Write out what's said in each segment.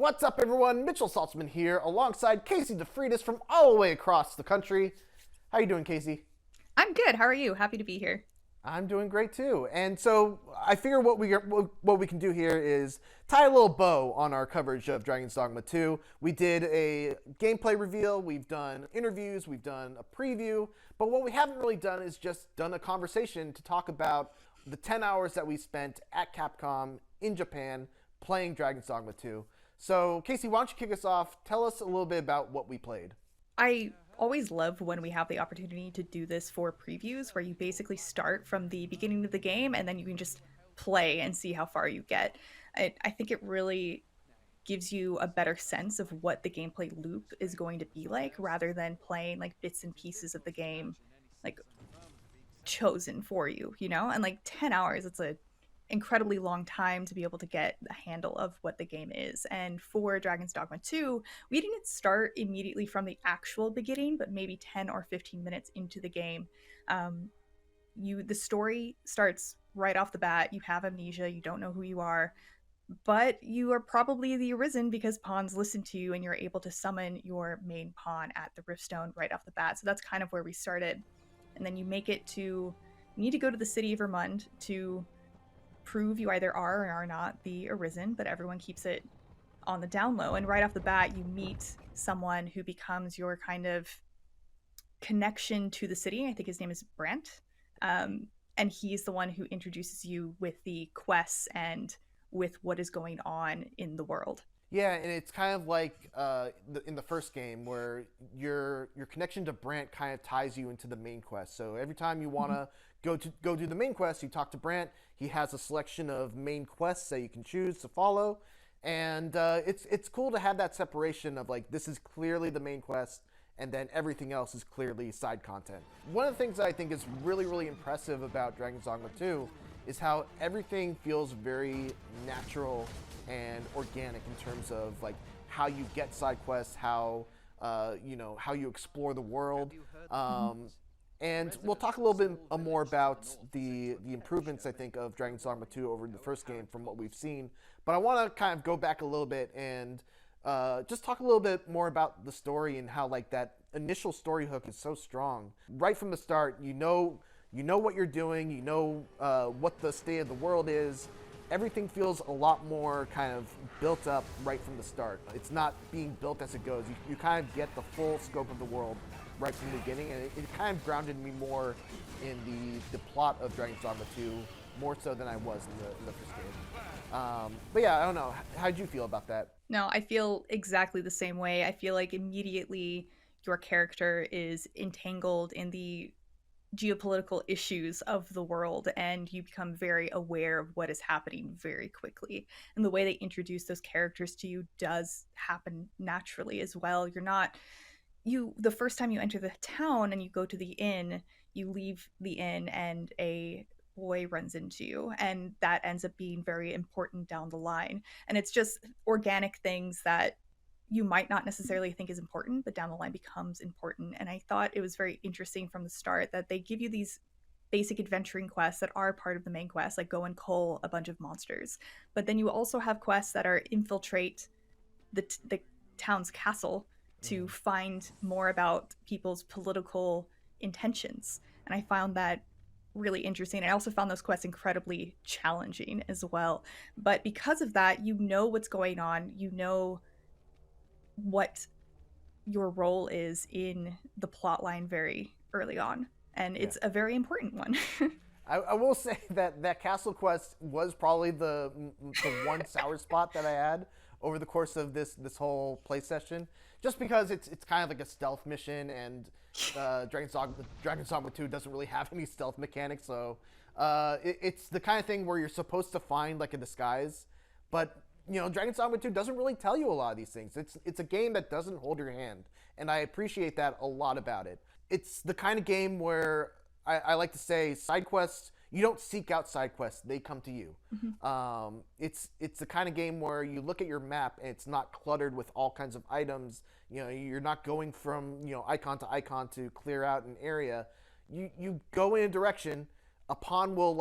What's up, everyone? Mitchell Saltzman here, alongside Casey DeFreitas from all the way across the country. How you doing, Casey? I'm good. How are you? Happy to be here. I'm doing great too. And so I figure what we can do here is tie a little bow on our coverage of Dragon's Dogma 2. We did a gameplay reveal, we've done interviews, we've done a preview, but what we haven't really done is just done a conversation to talk about the 10 hours that we spent at Capcom in Japan playing Dragon's Dogma 2. So, Casey, why don't you kick us off? Tell us a little bit about what we played. I always love when we have the opportunity to do this for previews where you basically start from the beginning of the game and then you can just play and see how far you get. I think it really gives you a better sense of what the gameplay loop is going to be like rather than playing like bits and pieces of the game like chosen for you, you know? And like 10 hours, it's a incredibly long time to be able to get a handle of what the game is. And for Dragon's Dogma 2, we didn't start immediately from the actual beginning, but maybe 10 or 15 minutes into the game. The story starts right off the bat. You have amnesia, you don't know who you are, but you are probably the Arisen because pawns listen to you and you're able to summon your main pawn at the Riftstone right off the bat. So that's kind of where we started. And then you need to go to the city of Vermund to prove you either are or are not the Arisen, but everyone keeps it on the down low. And right off the bat, you meet someone who becomes your kind of connection to the city. I think his name is Brent. And he's the one who introduces you with the quests and with what is going on in the world. Yeah, and it's kind of like in the first game where your connection to Brant kind of ties you into the main quest. So every time you want to go do the main quest, you talk to Brant. He has a selection of main quests that you can choose to follow, and it's cool to have that separation of like this is clearly the main quest, and then everything else is clearly side content. One of the things that I think is really impressive about Dragon's Dogma 2 is how everything feels very natural and organic in terms of like how you get side quests, how how you explore the world. And we'll talk a little bit more about the improvements, I think, of Dragon's Dogma 2 over the first game from what we've seen. But I want to kind of go back a little bit and just talk a little bit more about the story and how like that initial story hook is so strong. Right from the start, you know what you're doing, you know what the state of the world is. Everything feels a lot more kind of built up right from the start. It's not being built as it goes. You kind of get the full scope of the world right from the beginning, and it kind of grounded me more in the plot of Dragon's Dogma 2, more so than I was in the first game. But yeah, I don't know. How'd you feel about that? No, I feel exactly the same way. I feel like immediately your character is entangled in the geopolitical issues of the world and you become very aware of what is happening very quickly, and the way they introduce those characters to you does happen naturally as well. The first time you enter the town and you go to the inn, you leave the inn and a boy runs into you, and that ends up being very important down the line. And it's just organic things that you might not necessarily think is important, but down the line becomes important. And I thought it was very interesting from the start that they give you these basic adventuring quests that are part of the main quest, like go and cull a bunch of monsters. But then you also have quests that are infiltrate the town's castle to find more about people's political intentions. And I found that really interesting. I also found those quests incredibly challenging as well. But because of that, you know what's going on, you know what your role is in the plot line very early on, and it's a very important one. I will say that castle quest was probably the one sour spot that I had over the course of this whole play session, just because it's kind of like a stealth mission, and Dragon's Dogma 2 doesn't really have any stealth mechanics, so it's the kind of thing where you're supposed to find like a disguise, but Dragon's Dogma 2 doesn't really tell you a lot of these things. It's a game that doesn't hold your hand, and I appreciate that a lot about it. It's the kind of game where I like to say side quests, you don't seek out side quests, they come to you. It's the kind of game where you look at your map and it's not cluttered with all kinds of items. You're not going from icon to icon to clear out an area. You go in a direction, a pawn will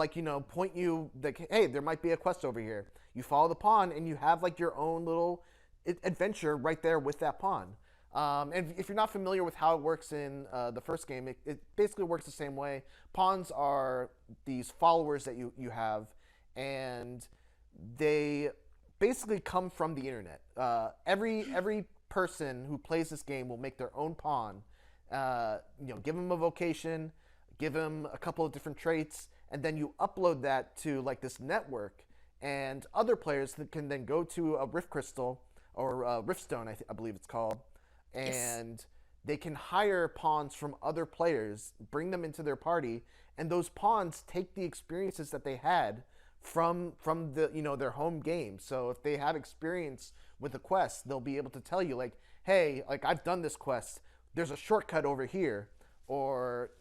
point you like, hey, there might be a quest over here. You follow the pawn and you have like your own little adventure right there with that pawn. And if you're not familiar with how it works in the first game, it basically works the same way. Pawns are these followers that you have, and they basically come from the internet. Every person who plays this game will make their own pawn. Give them a vocation, give them a couple of different traits, and then you upload that to like this network, and other players can then go to a rift crystal or riftstone, I believe it's called, and yes, they can hire pawns from other players, bring them into their party, and those pawns take the experiences that they had from the their home game. So if they have experience with a quest, they'll be able to tell you like, hey, like I've done this quest. There's a shortcut over here, or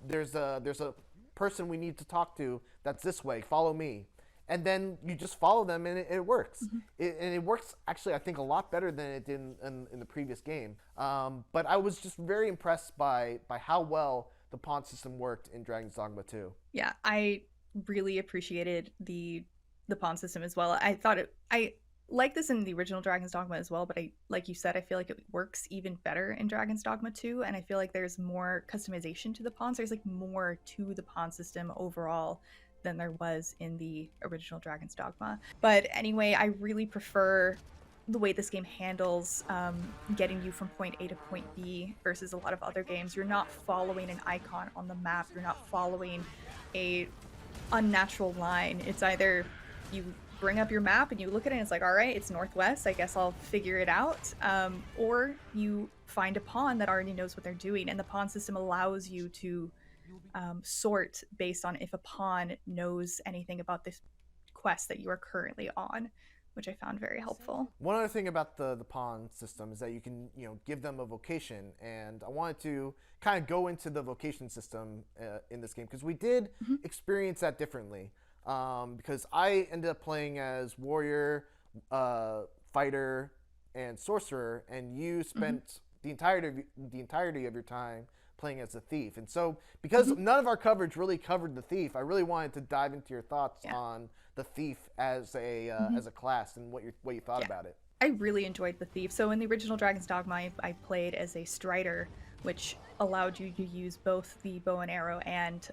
there's a person we need to talk to that's this way. Follow me. And then you just follow them, and it works. Mm-hmm. It works, actually, I think, a lot better than it did in the previous game. But I was just very impressed by how well the pawn system worked in Dragon's Dogma 2. Yeah, I really appreciated the pawn system as well. I like this in the original Dragon's Dogma as well, but like you said, I feel like it works even better in Dragon's Dogma 2, and I feel like there's more customization to the pawns. There's like more to the pawn system overall than there was in the original Dragon's Dogma. But anyway, I really prefer the way this game handles getting you from point A to point B versus a lot of other games. You're not following an icon on the map. You're not following a unnatural line. It's either you bring up your map and you look at it and it's like, all right, it's northwest, I guess I'll figure it out, or you find a pawn that already knows what they're doing, and the pawn system allows you to sort based on if a pawn knows anything about this quest that you are currently on, which I found very helpful. One other thing about the pawn system is that you can give them a vocation, and I wanted to kind of go into the vocation system in this game because we did experience that differently. Because I ended up playing as warrior, fighter, and sorcerer, and you spent the entirety of your time playing as a thief. And so, because none of our coverage really covered the thief, I really wanted to dive into your thoughts on the thief as a class and what you thought about it. I really enjoyed the thief. So in the original Dragon's Dogma, I played as a strider, which allowed you to use both the bow and arrow and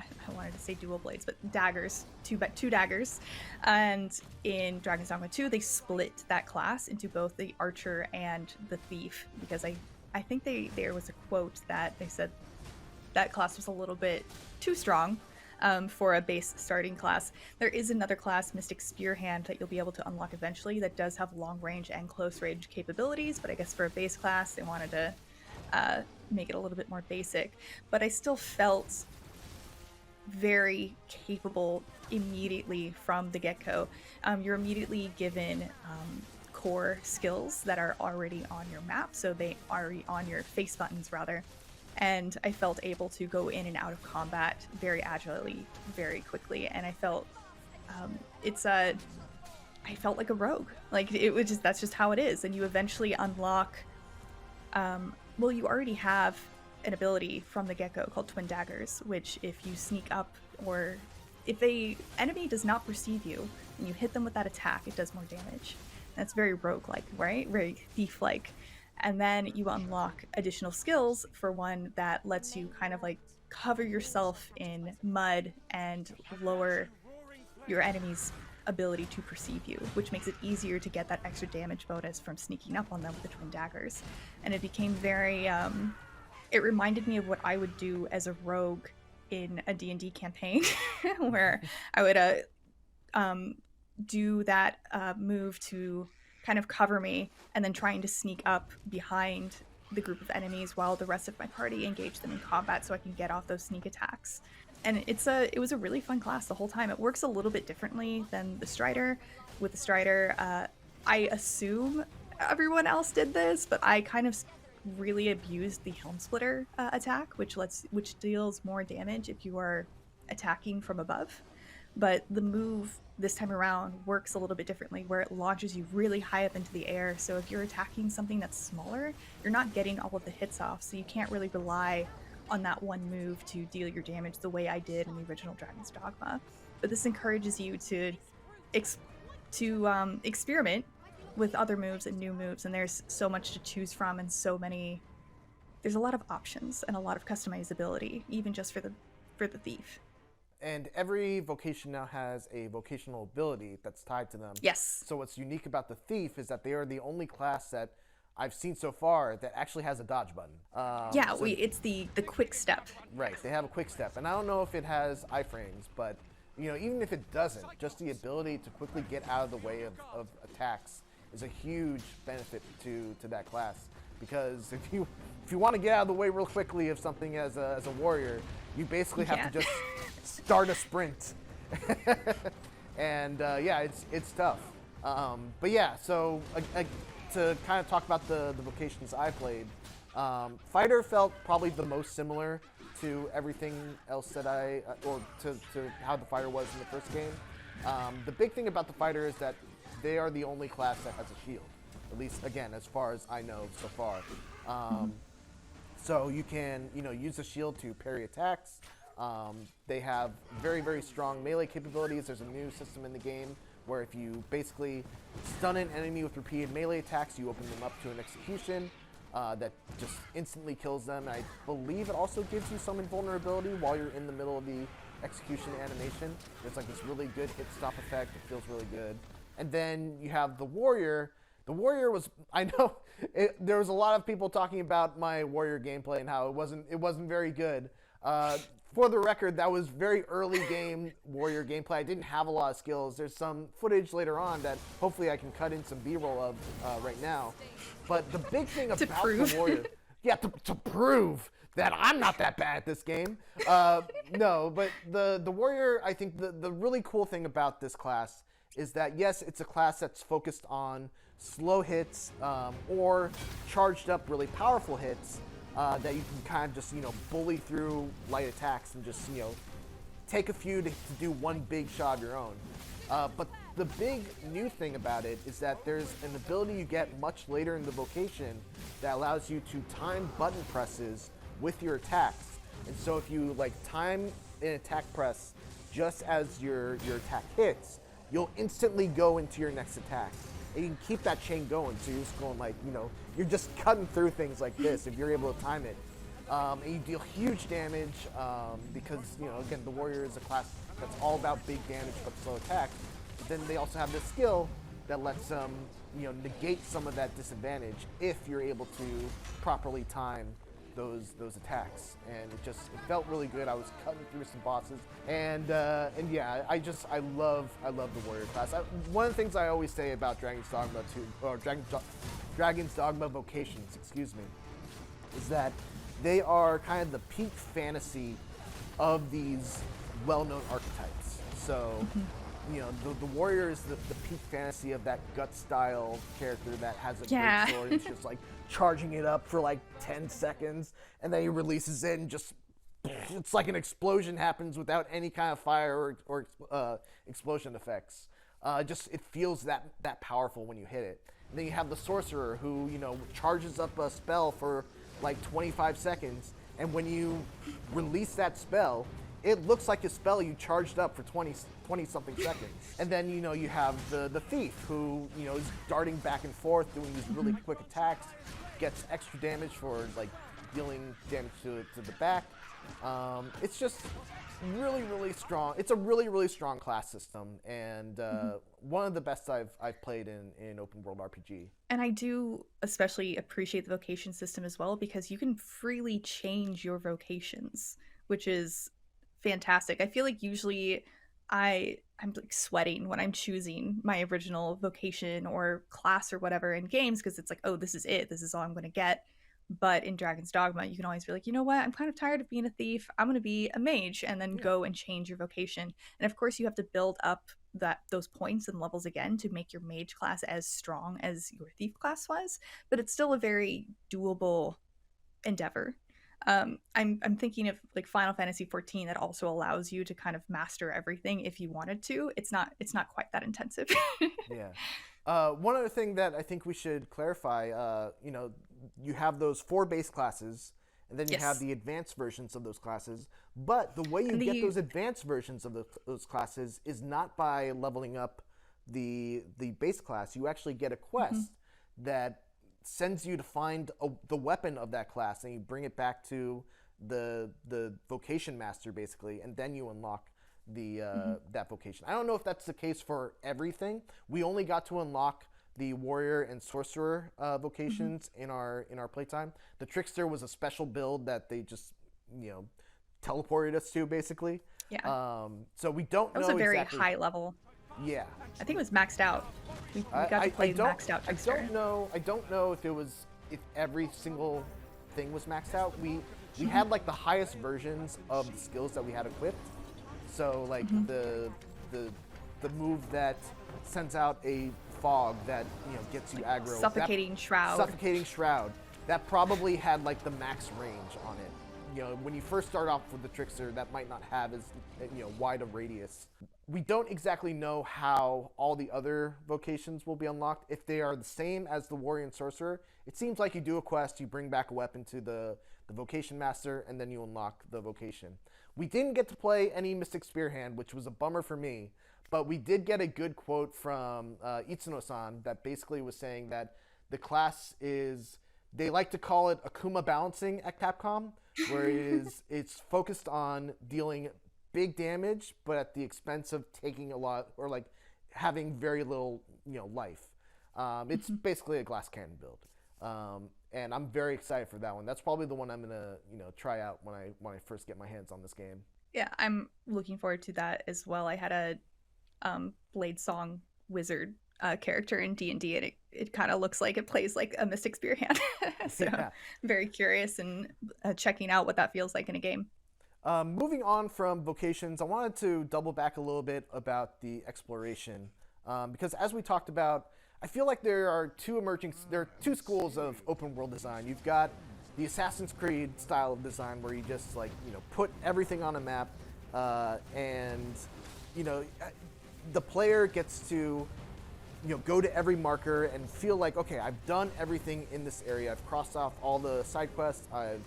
I wanted to say dual blades, but daggers, two daggers. And in Dragon's Dogma 2, they split that class into both the archer and the thief, because I think there was a quote that they said that class was a little bit too strong for a base starting class. There is another class, Mystic Spearhand, that you'll be able to unlock eventually that does have long range and close range capabilities, but I guess for a base class, they wanted to make it a little bit more basic. But I still felt very capable immediately from the get-go. You're immediately given core skills that are already on your map, so they are on your face buttons rather, and I felt able to go in and out of combat very agilely, very quickly, and I felt I felt like a rogue. Like that's just how it is. And you eventually unlock well, you already have an ability from the get-go called Twin Daggers, which if you sneak up, or if a enemy does not perceive you and you hit them with that attack, it does more damage. That's very rogue-like, right? Very thief-like. And then you unlock additional skills for one that lets you kind of like cover yourself in mud and lower your enemy's ability to perceive you, which makes it easier to get that extra damage bonus from sneaking up on them with the Twin Daggers. And it became very it reminded me of what I would do as a rogue in a D&D campaign where I would do that move to kind of cover me and then trying to sneak up behind the group of enemies while the rest of my party engage them in combat so I can get off those sneak attacks. And it was a really fun class the whole time. It works a little bit differently than the Strider. With the Strider, I assume everyone else did this, but I kind of really abused the Helm Splitter attack, which deals more damage if you are attacking from above. But the move this time around works a little bit differently, where it launches you really high up into the air. So if you're attacking something that's smaller, you're not getting all of the hits off, so you can't really rely on that one move to deal your damage the way I did in the original Dragon's Dogma. But this encourages you to experiment with other moves and new moves, and there's so much to choose from and there's a lot of options and a lot of customizability, even just for the thief. And every vocation now has a vocational ability that's tied to them. Yes. So what's unique about the thief is that they are the only class that I've seen so far that actually has a dodge button. It's the quick step. Right, they have a quick step, and I don't know if it has iframes, but even if it doesn't, just the ability to quickly get out of the way of attacks is a huge benefit to that class. Because if you want to get out of the way real quickly of something as a warrior, you basically have to just start a sprint. And it's tough. But yeah, so to kind of talk about the vocations I played, Fighter felt probably the most similar to everything else that or to how the Fighter was in the first game. The big thing about the Fighter is that they are the only class that has a shield. At least, again, as far as I know so far. So you can, use a shield to parry attacks. They have very, very strong melee capabilities. There's a new system in the game where if you basically stun an enemy with repeated melee attacks, you open them up to an execution that just instantly kills them. I believe it also gives you some invulnerability while you're in the middle of the execution animation. It's like this really good hit stop effect. It feels really good. And then you have the warrior. The warrior was, I know, there was a lot of people talking about my warrior gameplay and how it wasn't very good. For the record, that was very early game warrior gameplay. I didn't have a lot of skills. There's some footage later on that hopefully I can cut in some B-roll of right now. But the big thing about the warrior, to prove that I'm not that bad at this game. No, but the warrior, I think the really cool thing about this class is that, yes, it's a class that's focused on slow hits or charged up really powerful hits that you can kind of just, bully through light attacks and just, take a few to do one big shot of your own. But the big new thing about it is that there's an ability you get much later in the vocation that allows you to time button presses with your attacks. And so if you time an attack press just as your attack hits, you'll instantly go into your next attack. And you can keep that chain going, so you're just going you're just cutting through things like this if you're able to time it. And you deal huge damage because, again, the warrior is a class that's all about big damage but slow attack. But then they also have this skill that lets them, negate some of that disadvantage if you're able to properly time those attacks. And it felt really good. I was cutting through some bosses, and yeah, I love the warrior class. One of the things I always say about Dragon's Dogma Dragon's Dogma Vocations, excuse me, is that they are kind of the peak fantasy of these well-known archetypes. So, the warrior is the peak fantasy of that gut style character that has a great sword. It's just charging it up for 10 seconds, and then he releases it and just, it's like an explosion happens without any kind of fire or explosion effects. It feels that powerful when you hit it. And then you have the sorcerer who, charges up a spell for 25 seconds, and when you release that spell, it looks like a spell you charged up for 20 something seconds. And then, you have the thief who, is darting back and forth, doing these really quick attacks, gets extra damage for dealing damage to the back. It's just really, really strong. It's a really, really strong class system, and one of the best I've played in open world RPG. And I do especially appreciate the vocation system as well, because you can freely change your vocations, which is fantastic. I feel like usually I'm sweating when I'm choosing my original vocation or class or whatever in games, because it's oh, this is it. This is all I'm going to get. But in Dragon's Dogma, you can always be you know what? I'm kind of tired of being a thief. I'm going to be a mage, and then go and change your vocation. And of course, you have to build up those points and levels again to make your mage class as strong as your thief class was. But it's still a very doable endeavor. I'm thinking of Final Fantasy XIV that also allows you to kind of master everything if you wanted to. It's not quite that intensive. Yeah. One other thing that I think we should clarify, you have those 4 base classes, and then you have the advanced versions of those classes. But the way you get those advanced versions of those classes is not by leveling up the base class, you actually get a quest that sends you to find the weapon of that class, and you bring it back to the vocation master basically, and then you unlock the that vocation. I don't know if that's the case for everything. We only got to unlock the warrior and sorcerer vocations in our playtime. The trickster was a special build that they just teleported us to basically. Yeah. So we don't know. That was a very exactly. high level. Yeah. I think it was maxed out. We got to play the maxed out trickster. I don't know if every single thing was maxed out. We had like the highest versions of the skills that we had equipped. So like the move that sends out a fog that gets you aggro. Suffocating shroud. Suffocating shroud. That probably had like the max range on it. When you first start off with the trickster, that might not have as wide a radius. We don't exactly know how all the other vocations will be unlocked. If they are the same as the warrior and sorcerer, it seems like you do a quest, you bring back a weapon to the vocation master, and then you unlock the vocation. We didn't get to play any Mystic Spear Hand, which was a bummer for me, but we did get a good quote from Itsuno-san that basically was saying that the class is, they like to call it Akuma balancing at Capcom, where it's focused on dealing big damage, but at the expense of taking a lot, or like having very little, life. It's basically a glass cannon build, and I'm very excited for that one. That's probably the one I'm gonna, try out when I first get my hands on this game. Yeah, I'm looking forward to that as well. I had a Blade Song wizard character in D&D, and it kind of looks like it plays like a Mystic Spear Hand. So Yeah. I'm very curious and checking out what that feels like in a game. Moving on from vocations, I wanted to double back a little bit about the exploration, because as we talked about, I feel like there are two schools of open world design. You've got the Assassin's Creed style of design, where you just put everything on a map, and the player gets to go to every marker and feel like, okay, I've done everything in this area. I've crossed off all the side quests. I've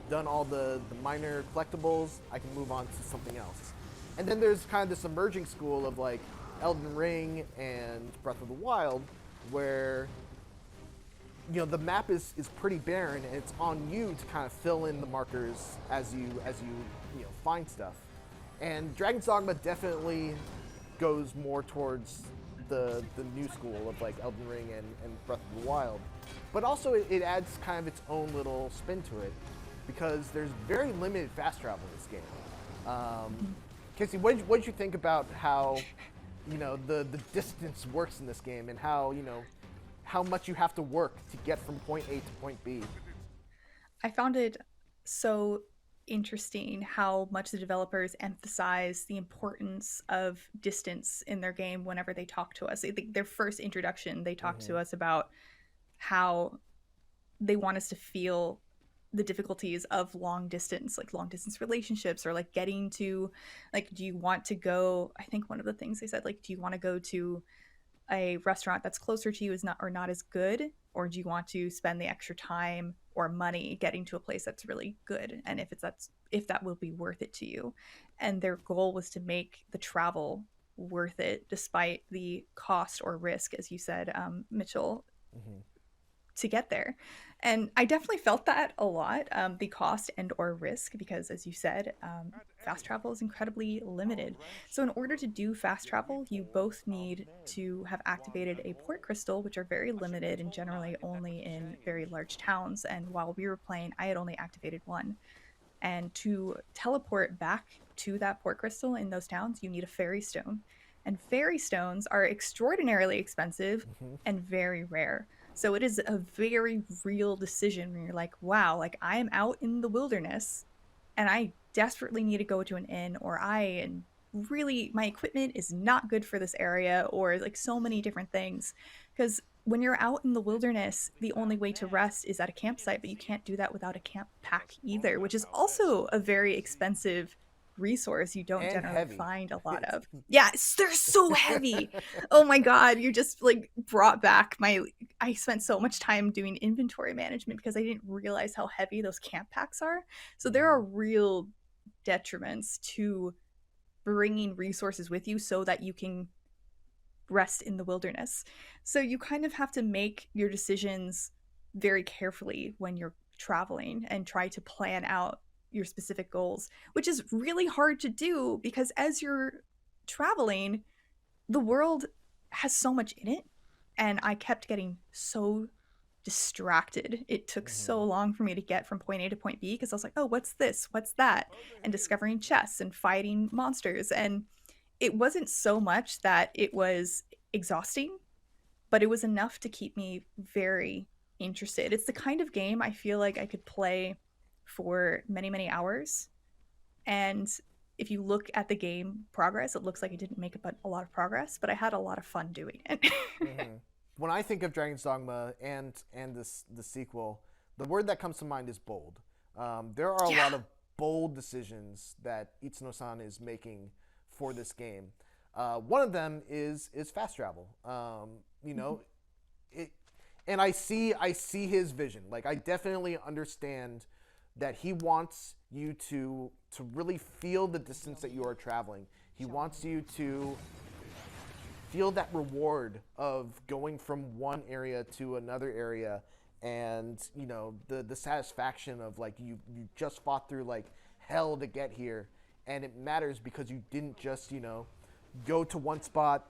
done all the minor collectibles. I can move on to something else. And then there's kind of this emerging school of like Elden Ring and Breath of the Wild, where the map is pretty barren, and it's on you to kind of fill in the markers as you find stuff. And Dragon's Dogma definitely goes more towards the new school of like Elden Ring and Breath of the Wild, but also it adds kind of its own little spin to it, because there's very limited fast travel in this game. Casey, what did you think about how the distance works in this game, and how how much you have to work to get from point A to point B? I found it so interesting how much the developers emphasize the importance of distance in their game whenever they talk to us. I think their first introduction, they talk to us about how they want us to feel the difficulties of long distance relationships, or like getting to, like, do you want to go, I think one of the things they said, like, do you want to go to a restaurant that's closer to you is not as good, or do you want to spend the extra time or money getting to a place that's really good, and if that will be worth it to you. And their goal was to make the travel worth it despite the cost or risk, as you said, Mitchell, to get there. And I definitely felt that a lot, the cost and or risk, because as you said, fast travel is incredibly limited. So in order to do fast travel, you both need to have activated a port crystal, which are very limited and generally only in very large towns. And while we were playing, I had only activated one. And to teleport back to that port crystal in those towns, you need a fairy stone. And fairy stones are extraordinarily expensive and very rare. So it is a very real decision when you're like, wow, like I am out in the wilderness and I desperately need to go to an inn, or my equipment is not good for this area, or like so many different things. Because when you're out in the wilderness, the only way to rest is at a campsite, but you can't do that without a camp pack either, which is also a very expensive resource you don't generally find a lot of. Yeah, they're so heavy. Oh my god, you just like brought back I spent so much time doing inventory management because I didn't realize how heavy those camp packs are. So there are real detriments to bringing resources with you so that you can rest in the wilderness. So you kind of have to make your decisions very carefully when you're traveling and try to plan out your specific goals, which is really hard to do because as you're traveling, the world has so much in it. And I kept getting so distracted. It took so long for me to get from point A to point B because I was like, oh, what's this? What's that? And discovering chests and fighting monsters. And it wasn't so much that it was exhausting, but it was enough to keep me very interested. It's the kind of game I feel like I could play for many, many hours. And if you look at the game progress, it looks like I didn't make a lot of progress, but I had a lot of fun doing it. When I think of Dragon's Dogma and the sequel, the word that comes to mind is bold. There are a lot of bold decisions that Itsuno-san is making for this game. One of them is fast travel. You know, and I see his vision. Like, I definitely understand that he wants you to really feel the distance that you are traveling. He wants you to feel that reward of going from one area to another area, and you know, the satisfaction of like you just fought through like hell to get here, and it matters because you didn't just, you know, go to one spot,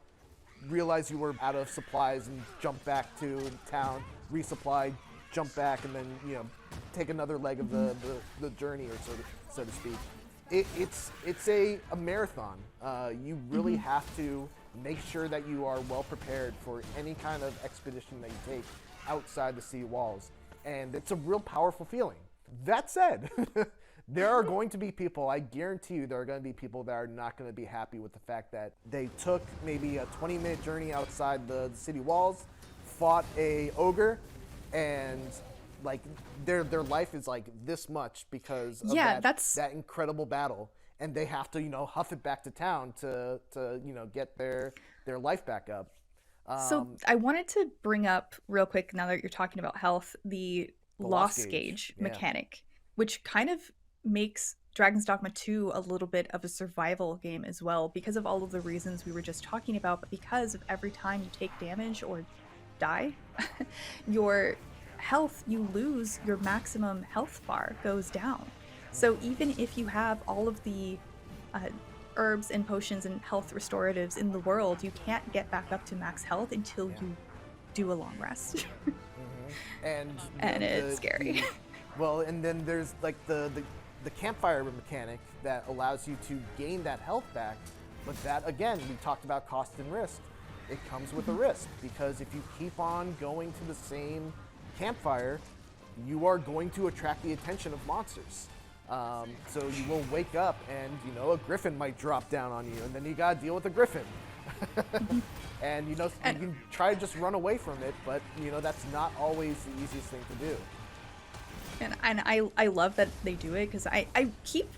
realize you were out of supplies and jump back to town, resupply, jump back, and then, you know, take another leg of the journey, or so to speak. It's a marathon. You really have to make sure that you are well prepared for any kind of expedition that you take outside the city walls. And it's a real powerful feeling. That said, there are going to be people, I guarantee you there are going to be people that are not going to be happy with the fact that they took maybe a 20-minute journey outside the city walls, fought a ogre, and like their life is like this much because of that incredible battle, and they have to, you know, huff it back to town to you know, get their life back up. So I wanted to bring up real quick, now that you're talking about health, the loss gauge mechanic, which kind of makes Dragon's Dogma 2 a little bit of a survival game as well, because of all of the reasons we were just talking about, but because of every time you take damage or die, your health, you lose, your maximum health bar goes down. So even if you have all of the herbs and potions and health restoratives in the world, you can't get back up to max health until you do a long rest. And it's scary. Well, and then there's like the campfire mechanic that allows you to gain that health back, but that, again, we talked about cost and risk. It comes with a risk, because if you keep on going to the same campfire, you are going to attract the attention of monsters. So you will wake up and, you know, a griffin might drop down on you, and then you gotta deal with a griffin. And, you know, you can try to just run away from it, but, you know, that's not always the easiest thing to do. And I love that they do it, because I keep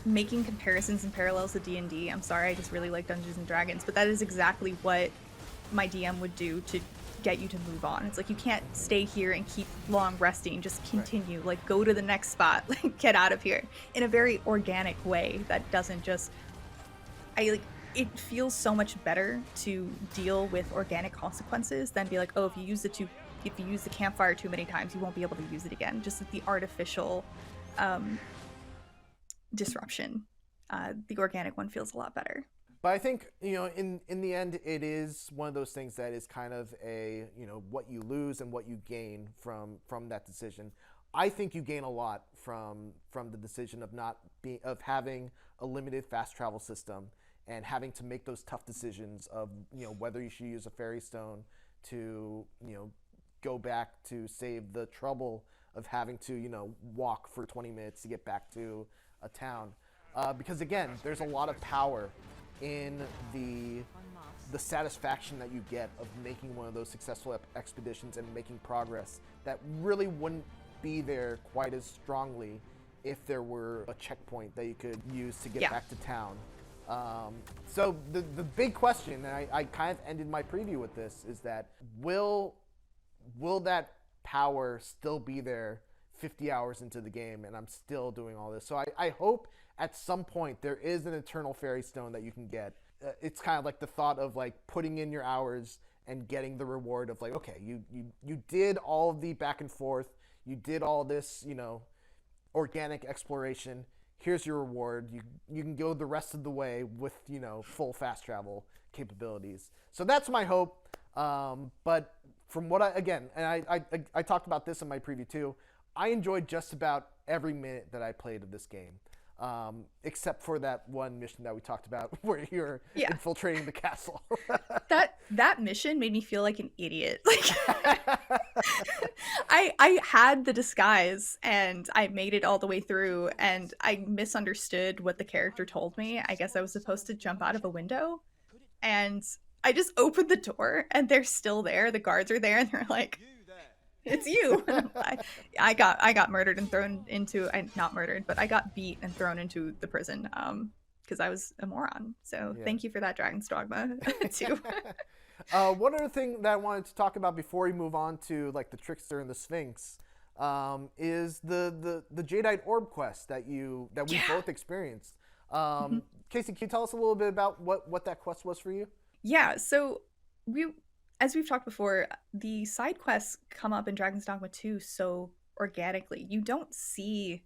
making comparisons and parallels to D&D. I'm sorry, I just really like Dungeons and Dragons, but that is exactly what my DM would do to get you to move on. It's like, you can't stay here and keep long resting, just continue, like go to the next spot, like get out of here in a very organic way that doesn't just, it feels so much better to deal with organic consequences than be like, oh, if you use the campfire too many times, you won't be able to use it again. Just the artificial disruption. The organic one feels a lot better. But I think, you know, in the end, it is one of those things that is kind of a, you know, what you lose and what you gain from that decision. I think you gain a lot from the decision of having a limited fast travel system and having to make those tough decisions of, you know, whether you should use a fairy stone to, you know, go back to save the trouble of having to, you know, walk for 20 minutes to get back to a town. Because again, there's a lot of power in the satisfaction that you get of making one of those successful expeditions and making progress that really wouldn't be there quite as strongly if there were a checkpoint that you could use to get back to town. So the big question, and I kind of ended my preview with this, is that will that power still be there 50 hours into the game and I'm still doing all this? So I hope at some point there is an eternal fairy stone that you can get. it's kind of like the thought of like putting in your hours and getting the reward of like, okay, you did all of the back and forth, you did all this, you know, organic exploration. Here's your reward. You can go the rest of the way with, you know, full fast travel capabilities. So that's my hope. But from what I talked about this in my preview too. I enjoyed just about every minute that I played of this game, except for that one mission that we talked about where you're infiltrating the castle. that mission made me feel like an idiot. Like I had the disguise and I made it all the way through, and I misunderstood what the character told me. I guess I was supposed to jump out of a window, and I just opened the door and they're still there. The guards are there and they're like, it's you. I got murdered and thrown into, not murdered, but I got beat and thrown into the prison because I was a moron. So thank you for that, Dragon's Dogma too. One other thing that I wanted to talk about before we move on to like the Trickster and the Sphinx is the Jadeite Orb quest that we both experienced. Casey, can you tell us a little bit about what that quest was for you? Yeah, so as we've talked before, the side quests come up in Dragon's Dogma 2 so organically. You don't see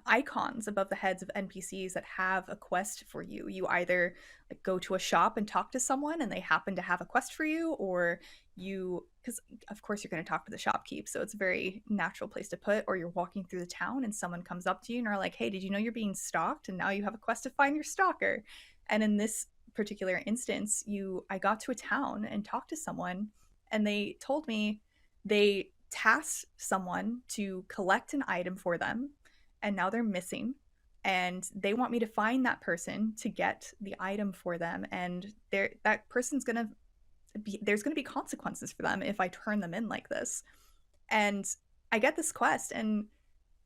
icons above the heads of NPCs that have a quest for you. You either like go to a shop and talk to someone and they happen to have a quest for you, or because of course you're going to talk to the shopkeep, so it's a very natural place to put, or you're walking through the town and someone comes up to you and are like, hey, did you know you're being stalked? And now you have a quest to find your stalker. And in this particular instance, I got to a town and talked to someone, and they told me they tasked someone to collect an item for them, and now they're missing, and they want me to find that person to get the item for them, and that person's there's gonna be consequences for them if I turn them in like this. And I get this quest, and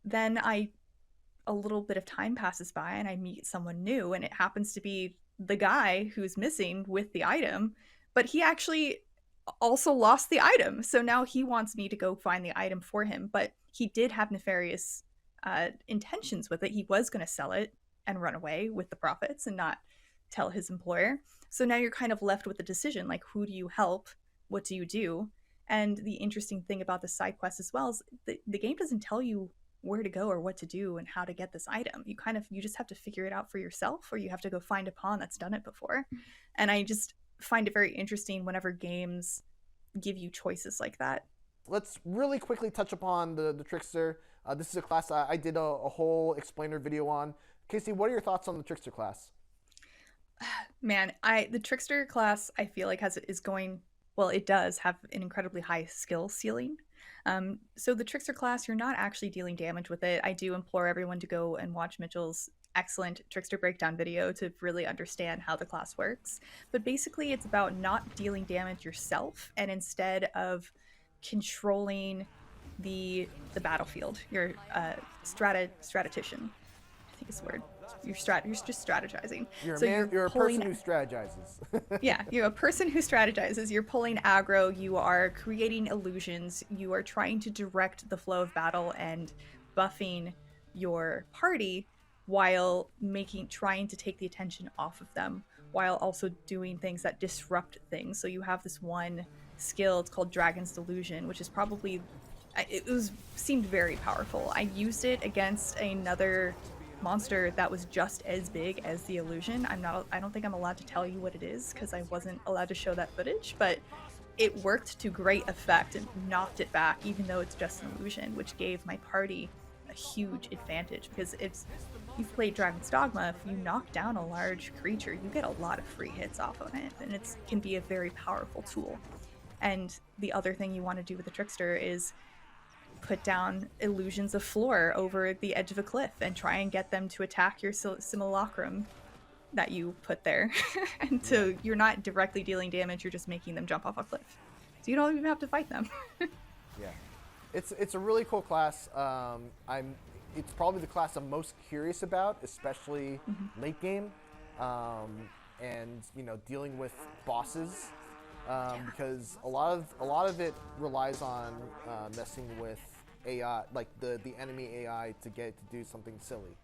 then a little bit of time passes by and I meet someone new, and it happens to be the guy who's missing with the item, but he actually also lost the item. So now he wants me to go find the item for him, but he did have nefarious intentions with it. He was going to sell it and run away with the profits and not tell his employer. So now you're kind of left with the decision, like, who do you help? What do you do? And the interesting thing about the side quest as well is the game doesn't tell you where to go or what to do and how to get this item. You just have to figure it out for yourself, or you have to go find a pawn that's done it before. And I just find it very interesting whenever games give you choices like that. Let's really quickly touch upon the Trickster. This is a class I did a whole explainer video on. Casey, what are your thoughts on the Trickster class? Man, the Trickster class I feel like it does have an incredibly high skill ceiling. So the Trickster class, you're not actually dealing damage with it. I do implore everyone to go and watch Mitchell's excellent Trickster breakdown video to really understand how the class works. But basically, it's about not dealing damage yourself, and instead of controlling the battlefield. You're strategician, I think is the word. You're just strategizing. You're a person who strategizes. Yeah, you're a person who strategizes. You're pulling aggro. You are creating illusions. You are trying to direct the flow of battle and buffing your party while trying to take the attention off of them, while also doing things that disrupt things. So you have this one skill. It's called Dragon's Delusion, which is seemed very powerful. I used it against another monster that was just as big as the illusion. I don't think I'm allowed to tell you what it is because I wasn't allowed to show that footage, but it worked to great effect and knocked it back, even though it's just an illusion, which gave my party a huge advantage. Because you've played Dragon's Dogma, if you knock down a large creature, you get a lot of free hits off of it, and it can be a very powerful tool. And the other thing you want to do with the Trickster is put down illusions of floor over the edge of a cliff and try and get them to attack your simulacrum that you put there. And so you're not directly dealing damage, you're just making them jump off a cliff. So you don't even have to fight them. Yeah. It's a really cool class. It's probably the class I'm most curious about, especially late game, and dealing with bosses. Because a lot of it relies on messing with AI, like the enemy AI, to get it to do something silly.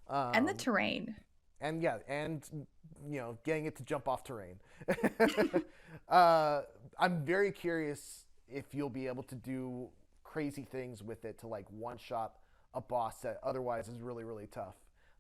And the terrain. and yeah, and getting it to jump off terrain. I'm very curious if you'll be able to do crazy things with it to like one shot a boss that otherwise is really really tough.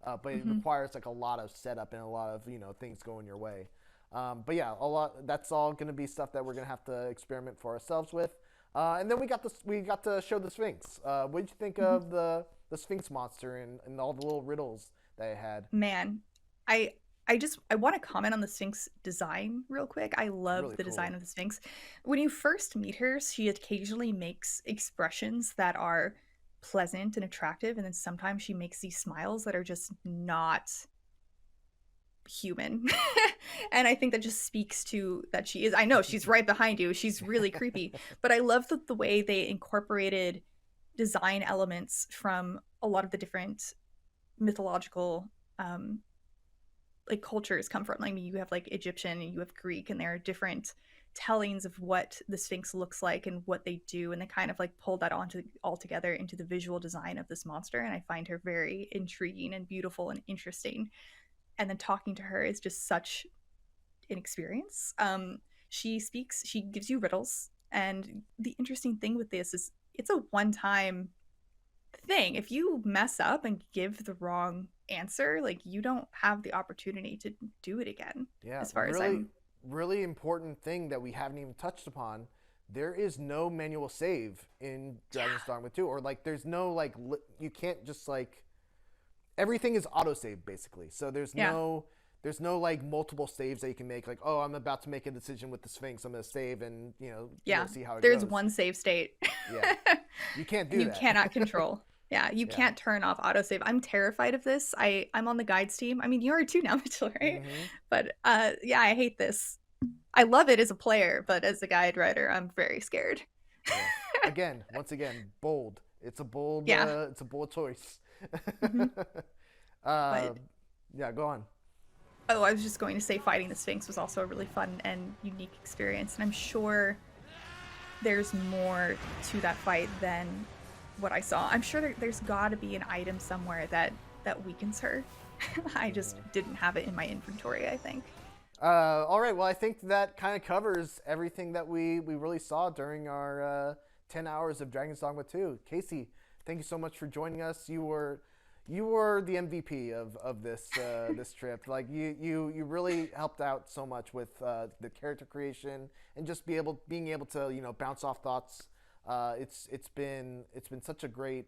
But it Hmm. requires like a lot of setup and a lot of things going your way. But yeah, a lot. That's all going to be stuff that we're going to have to experiment for ourselves with. And then we got this. We got to show the Sphinx. What did you think Hmm. of the Sphinx monster and all the little riddles that it had? Man, I I want to comment on the Sphinx design real quick. I love Really the design cool. of the Sphinx. When you first meet her, she occasionally makes expressions that are pleasant and attractive, and then sometimes she makes these smiles that are just not human. And I think that just speaks to that she is. I know she's right behind you. She's really creepy, but I love the way they incorporated design elements from a lot of the different mythological um like cultures come from. I mean, you have like Egyptian and you have Greek, and there are different tellings of what the Sphinx looks like and what they do, and they kind of like pulled that onto all together into the visual design of this monster. And I find her very intriguing and beautiful and interesting. And then talking to her is just such an experience. She speaks, she gives you riddles, and the interesting thing with this is it's a one-time thing. If you mess up and give the wrong answer, like you don't have the opportunity to do it again, Yeah, as far as really, I'm. really important thing that we haven't even touched upon. There is no manual save in Dragon's Yeah. Dogma 2, or like there's no like you can't just like everything is autosave basically. So Yeah. there's no like multiple saves that you can make. Like, oh, I'm about to make a decision with the Sphinx. I'm gonna save, and Yeah. we'll see how it There's goes. one save state. Yeah, you can't And do you that. cannot control. Yeah, you Yeah. can't turn off autosave. I'm terrified of this. I'm on the guides team. I mean, you are too now, Mitchell, right? Mm-hmm. But yeah, I hate this. I love it as a player, but as a guide writer, I'm very scared. Yeah. Again, once again, bold. Yeah. It's a bold choice. Hmm. uh, But yeah, go on. oh, I was just going to say fighting the Sphinx was also a really fun and unique experience, and I'm sure there's more to that fight than what I saw. I'm sure there's got to be an item somewhere that weakens her. I just Mm-hmm. didn't have it in my inventory, I think. All right. Well, I think that kind of covers everything that we really saw during our 10 hours of Dragon's Dogma 2. Casey, thank you so much for joining us. You were the MVP of this this trip. Like you really helped out so much with the character creation and just being able to bounce off thoughts. It's been such a great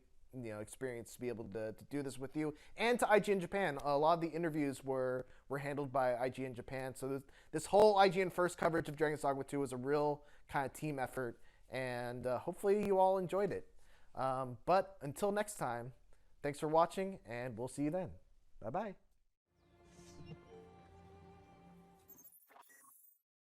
experience to be able to do this with you and to IGN Japan. A lot of the interviews were handled by IGN Japan, so this whole IGN First coverage of Dragon's Dogma 2 was a real kind of team effort, and hopefully you all enjoyed it. But until next time, thanks for watching, and we'll see you then. Bye bye.